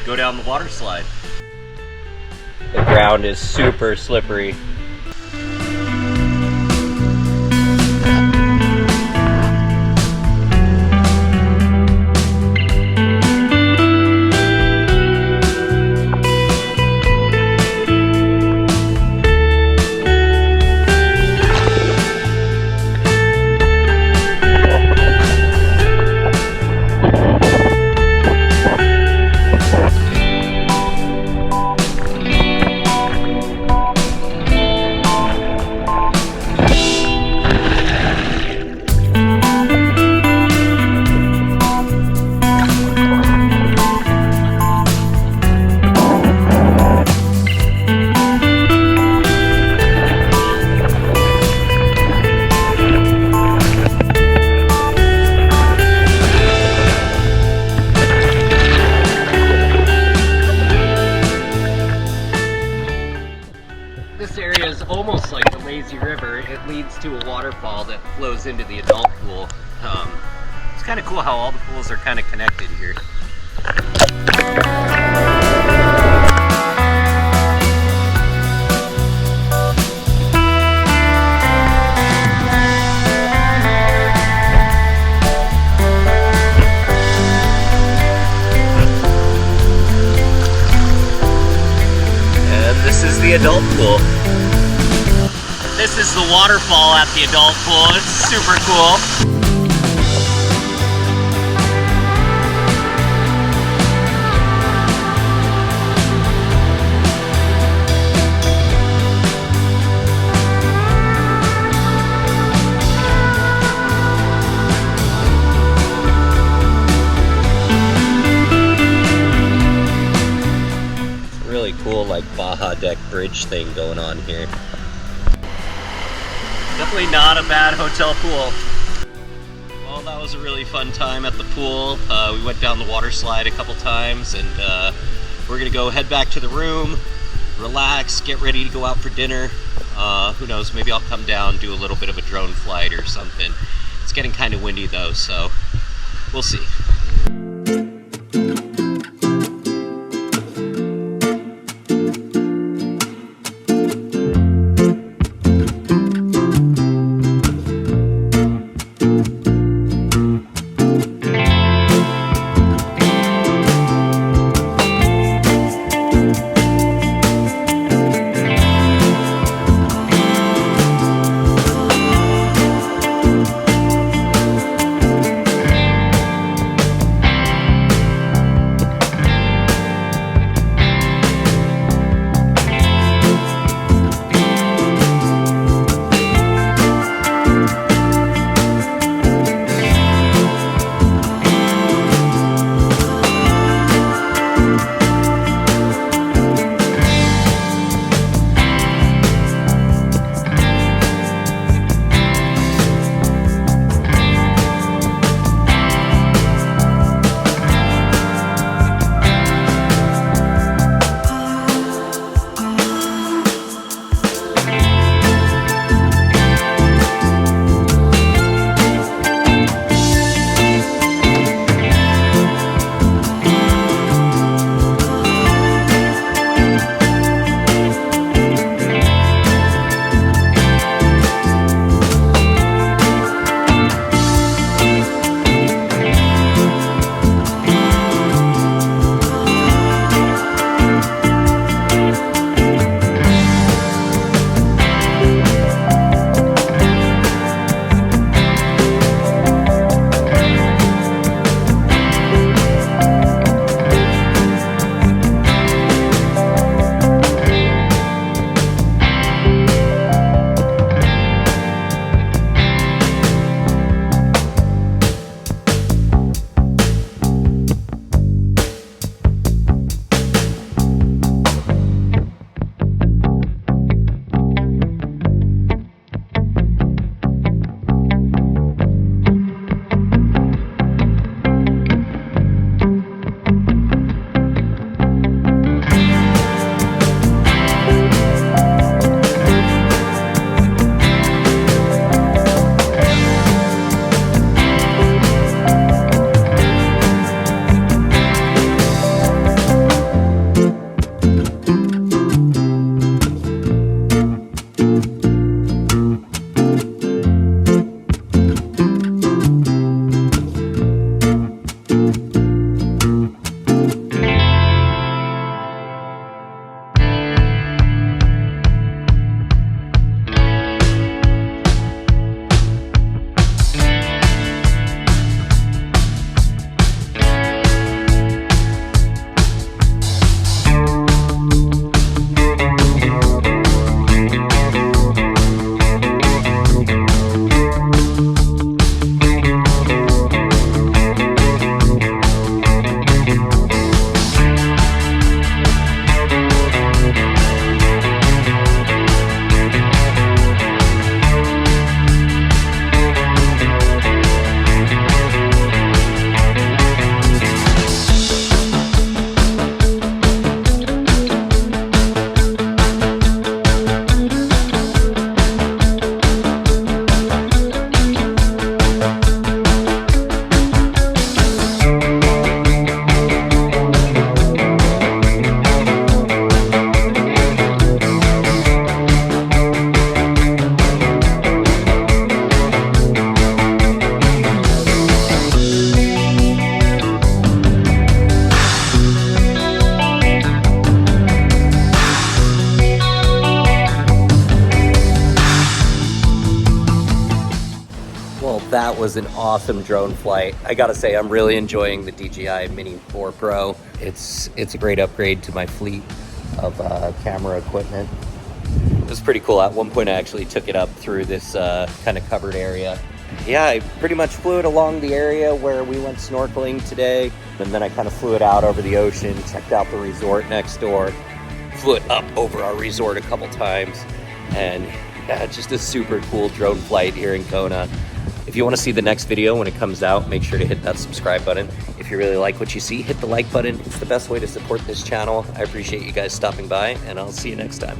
gonna go down the water slide. The ground is super slippery. This area is almost like the lazy river. It leads to a waterfall that flows into the adult pool. It's kind of cool how all the pools are kind of connected here. This is the adult pool. This is the waterfall at the adult pool. It's super cool. Really cool, like Baja deck bridge thing going on here. Definitely not a bad hotel pool. Well, that was a really fun time at the pool. We went down the water slide a couple times, and we're gonna go head back to the room, relax, get ready to go out for dinner. Who knows, maybe I'll come down, do a little bit of a drone flight or something. It's getting kind of windy though, so we'll see. was an awesome drone flight. I gotta say, I'm really enjoying the DJI Mini 4 Pro. It's a great upgrade to my fleet of camera equipment. It was pretty cool. At one point, I actually took it up through this kind of covered area. Yeah, I pretty much flew it along the area where we went snorkeling today, and then I kind of flew it out over the ocean, checked out the resort next door, flew it up over our resort a couple times, and yeah, just a super cool drone flight here in Kona. If you want to see the next video when it comes out, make sure to hit that subscribe button. If you really like what you see, hit the like button. It's the best way to support this channel. I appreciate you guys stopping by, and I'll see you next time.